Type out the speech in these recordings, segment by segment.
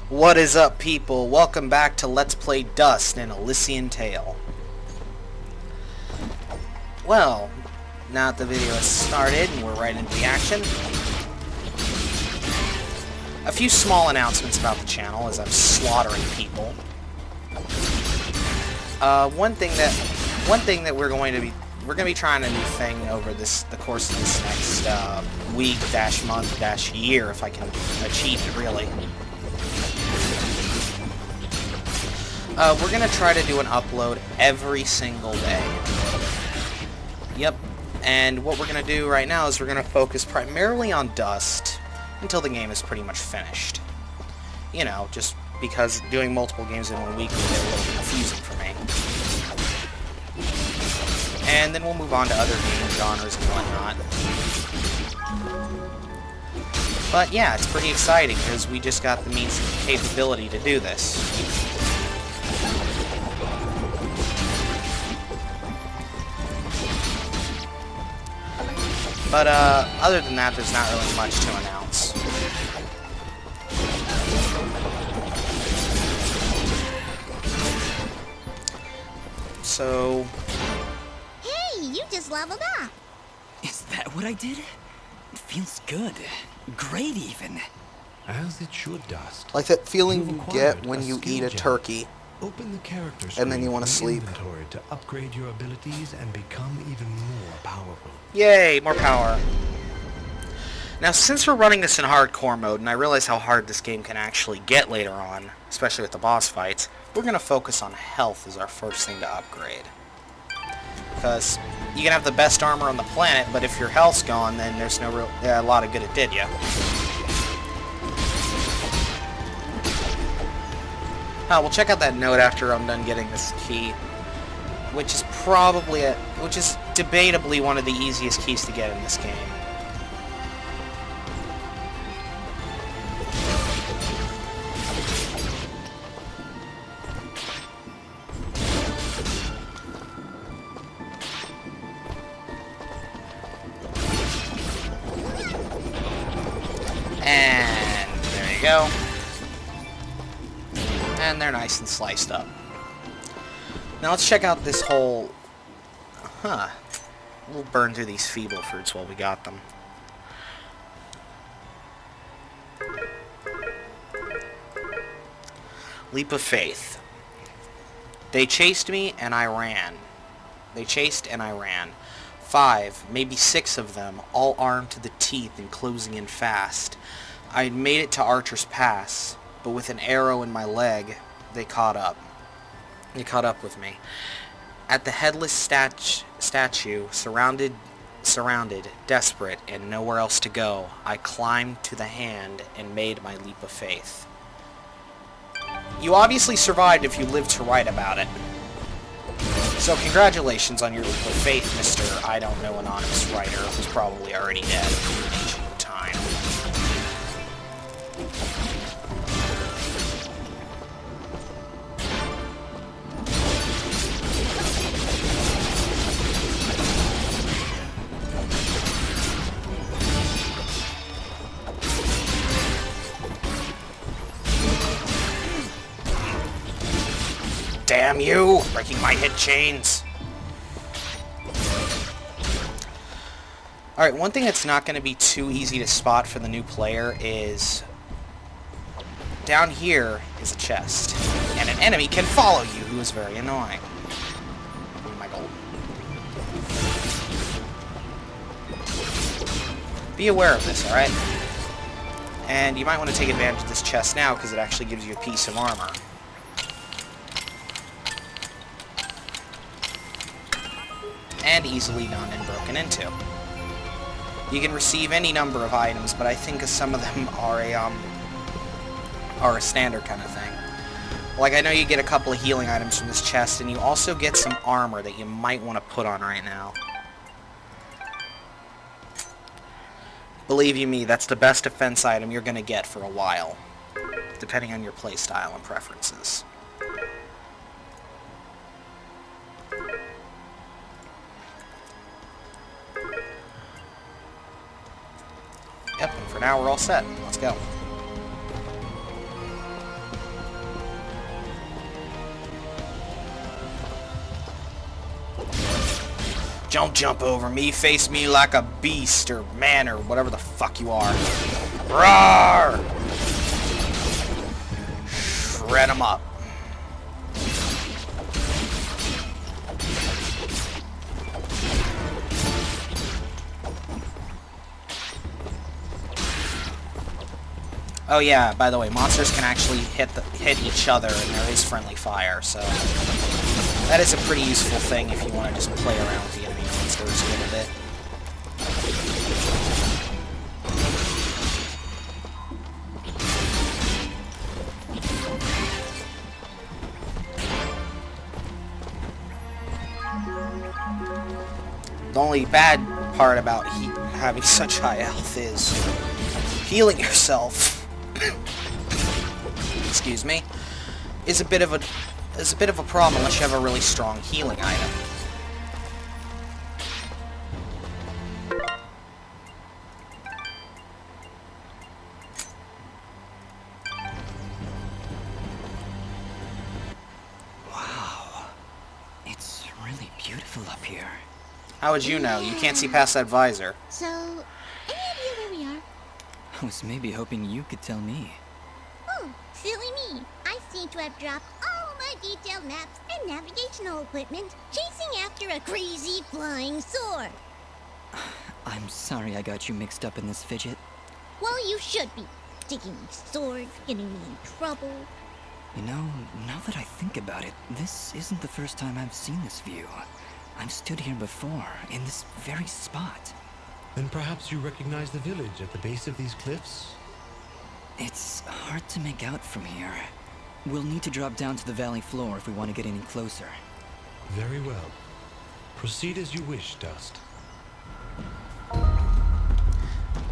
What is up, people? Welcome back to Let's Play Dust An Elysian Tail. Well, now that the video has started and we're right into the action, a few small announcements about the channel as I'm slaughtering people. One thing that we're going to be trying a new thing over the course of this next week dash month dash year, if I can achieve it really. We're going to try to do an upload every single day. Yep. And what we're going to do right now is we're going to focus primarily on Dust until the game is pretty much finished. You know, just because doing multiple games in 1 week will get a little confusing for me. And then we'll move on to other game genres and whatnot. But yeah, it's pretty exciting because we just got the means and capability to do this. But, other than that, there's not really much to announce. So... Hey, you just leveled up! Is that what I did? It feels good. Great, even. As it should, Dust. like that feeling you get when you eat a turkey. Open the character And then you want to screen sleep. inventory to upgrade your abilities and become even more powerful. Yay, more power. Now, since we're running this in hardcore mode, and I realize how hard this game can actually get later on, especially with the boss fights, we're going to focus on health as our first thing to upgrade. Because you can have the best armor on the planet, but if your health's gone, then there's no real a lot of good it did you. Oh, we'll check out that note after I'm done getting this key, which is debatably one of the easiest keys to get in this game. And there you go. And they're nice and sliced up. Now let's check out this whole... We'll burn through these feeble fruits while we got them. Leap of faith. They chased me and I ran. They chased and I ran. 5, maybe 6 of them, all armed to the teeth and closing in fast. I had made it to Archer's Pass, but with an arrow in my leg, they caught up. They caught up with me. At the headless statue, surrounded, desperate, and nowhere else to go, I climbed to the hand and made my leap of faith. You obviously survived if you lived to write about it. So congratulations on your leap of faith, Mr. I don't know anonymous writer who's probably already dead in ancient time. Damn you! Breaking my hit chains! Alright, one thing that's not going to be too easy to spot for the new player is... down here is a chest. And an enemy can follow you, who is very annoying. Oh my god. Be aware of this, alright? And you might want to take advantage of this chest now, because it actually gives you a piece of armor. And easily done and broken into. You can receive any number of items, but I think some of them are a standard kind of thing. Like, I know you get a couple of healing items from this chest, and you also get some armor that you might want to put on right now. Believe you me, that's the best defense item you're going to get for a while, depending on your playstyle and preferences. Yep, and for now we're all set. Let's go. Don't jump over me. Face me like a beast or man or whatever the fuck you are. Roar! Shred him up. Oh yeah, by the way, monsters can actually hit each other, and there is friendly fire, so that is a pretty useful thing if you want to just play around with the enemy monsters a little bit. The only bad part about having such high health is healing yourself. Excuse me, is a bit of a problem unless you have a really strong healing item. Wow. It's really beautiful up here. How would you know? You can't see past that visor. So, any idea where we are? I was maybe hoping you could tell me. Oh, silly me. I seem to have dropped all my detailed maps and navigational equipment, chasing after a crazy flying sword. I'm sorry I got you mixed up in this fidget. Well, you should be. Taking my sword, getting me in trouble. You know, now that I think about it, this isn't the first time I've seen this view. I've stood here before, in this very spot. Then perhaps you recognize the village at the base of these cliffs? It's hard to make out from here. We'll need to drop down to the valley floor if we want to get any closer. Very well. Proceed as you wish, Dust.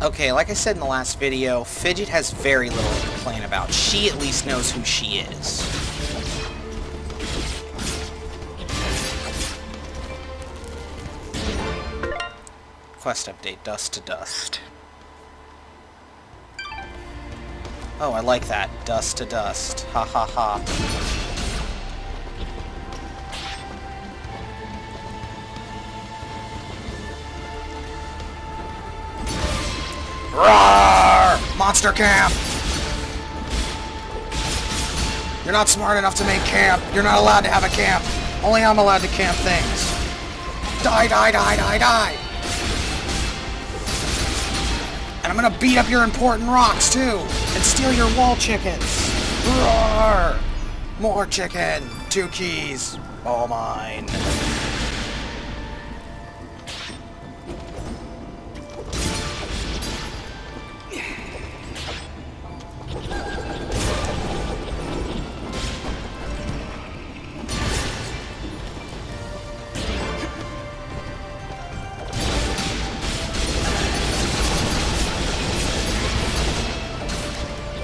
Okay, like I said in the last video, Fidget has very little to complain about. She at least knows who she is. Quest update, Dust to Dust. Oh, I like that. Dust to Dust. Ha ha ha. Roar! Monster camp! You're not smart enough to make camp. You're not allowed to have a camp. Only I'm allowed to camp things. Die, die, die, die, die! And I'm gonna beat up your important rocks, too! And steal your wall chickens! Roar! More chicken! 2 keys! All mine.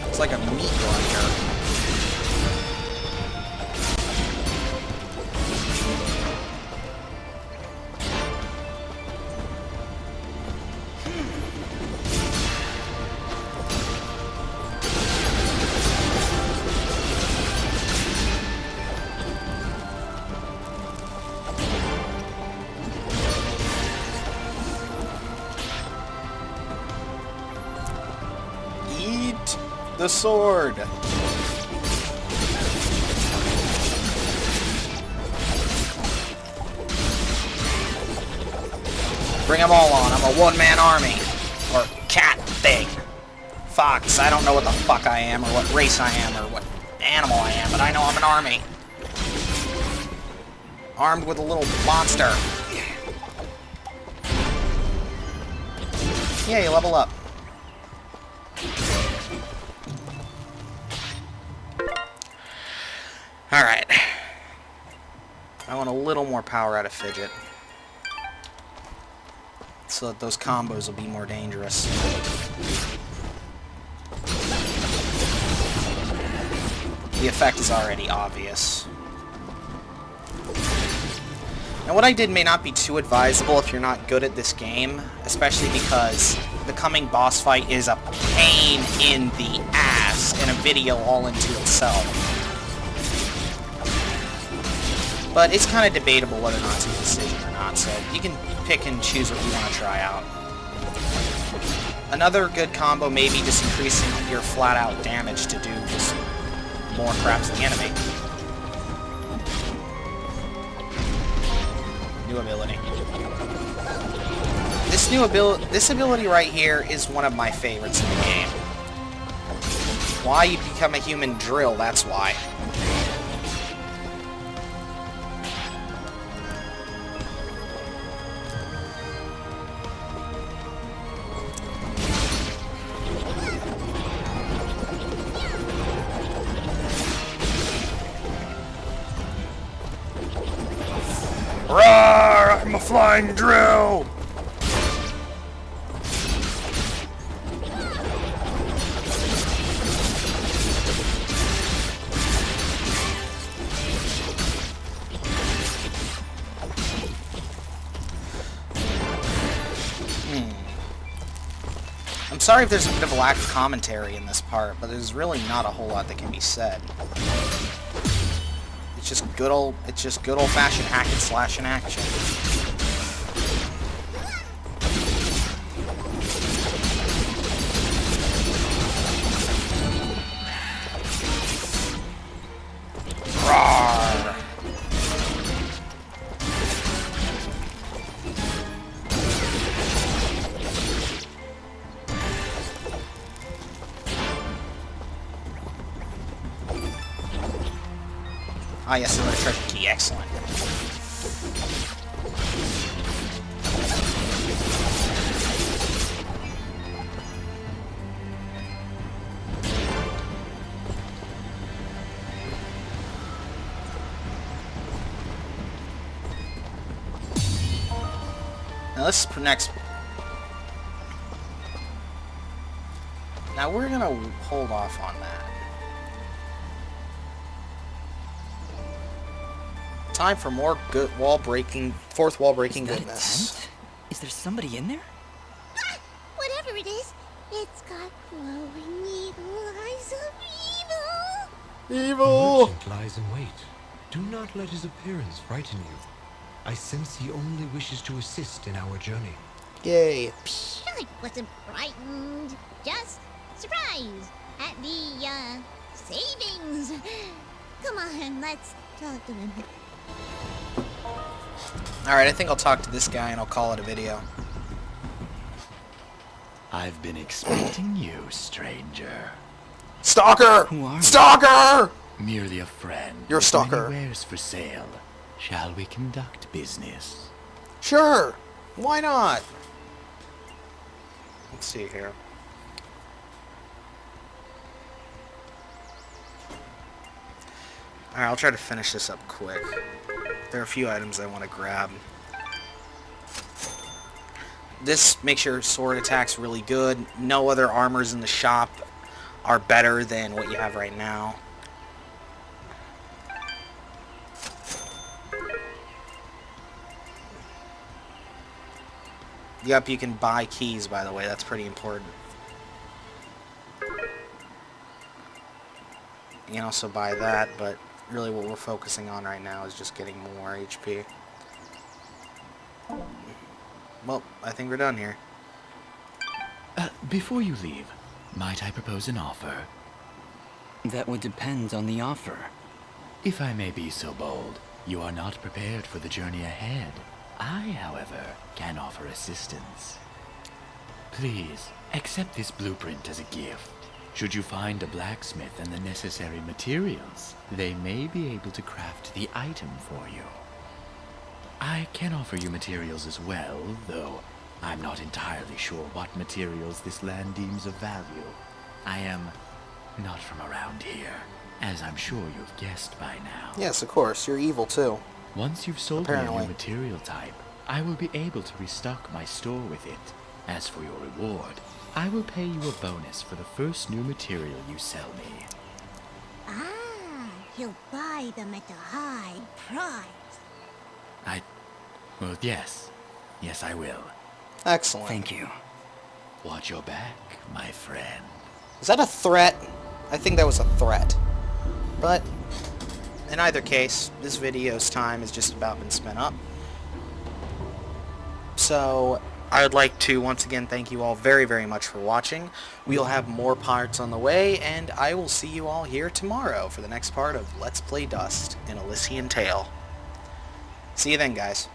It's like a meat grinder. Eat the sword. Bring them all on. I'm a one-man army. Or cat thing. Fox. I don't know what the fuck I am, or what race I am, or what animal I am, but I know I'm an army. Armed with a little monster. Yeah, you level up. Alright. I want a little more power out of Fidget. So that those combos will be more dangerous. The effect is already obvious. Now what I did may not be too advisable if you're not good at this game, especially because the coming boss fight is a pain in the ass in a video all into itself. But it's kind of debatable whether or not it's a decision or not, so you can pick and choose what you want to try out. Another good combo may be just increasing your flat-out damage to do just more crap to the enemy. New ability. This ability right here is one of my favorites in the game. Why you become a human drill, that's why. Roar! I'm a flying drill! I'm sorry if there's a bit of a lack of commentary in this part, but there's really not a whole lot that can be said. It's just good old-fashioned hack and slash in action. Roar! Ah, yes, another treasure key. Excellent. Now this next... Now we're gonna hold off on that. Time for more good fourth wall breaking goodness. Tent? Is there somebody in there? Ah, whatever it is, it's got glowing evil eyes of evil. Evil! The merchant lies in wait. Do not let his appearance frighten you. I sense he only wishes to assist in our journey. Yay. I wasn't frightened, just surprised at the savings. Come on, let's talk to him. Alright, I think I'll talk to this guy and I'll call it a video. I've been expecting you, stranger. Stalker! Who are you? Stalker! Merely a friend. You're a with stalker. many wares for sale. Shall we conduct business? Sure! Why not? Let's see here. Alright, I'll try to finish this up quick. There are a few items I want to grab. This makes your sword attacks really good. No other armors in the shop are better than what you have right now. Yep, you can buy keys, by the way. That's pretty important. You can also buy that, but really what we're focusing on right now is just getting more HP. Well, I think we're done here. Before you leave, might I propose an offer? That would depend on the offer. If I may be so bold, you are not prepared for the journey ahead. I, however, can offer assistance. Please, accept this blueprint as a gift. Should you find a blacksmith and the necessary materials, they may be able to craft the item for you. I can offer you materials as well, though I'm not entirely sure what materials this land deems of value. I am not from around here, as I'm sure you've guessed by now. Yes, of course. You're evil, too. Once you've sold me a Apparently. new material type, I will be able to restock my store with it. As for your reward, I will pay you a bonus for the first new material you sell me. Ah, he'll buy them at a high price. Well, yes. Yes, I will. Excellent. Thank you. Watch your back, my friend. Is that a threat? I think that was a threat. But in either case, this video's time has just about been spent up. So, I would like to once again thank you all very, very much for watching. We'll have more parts on the way, and I will see you all here tomorrow for the next part of Let's Play Dust An Elysian Tail. See you then, guys.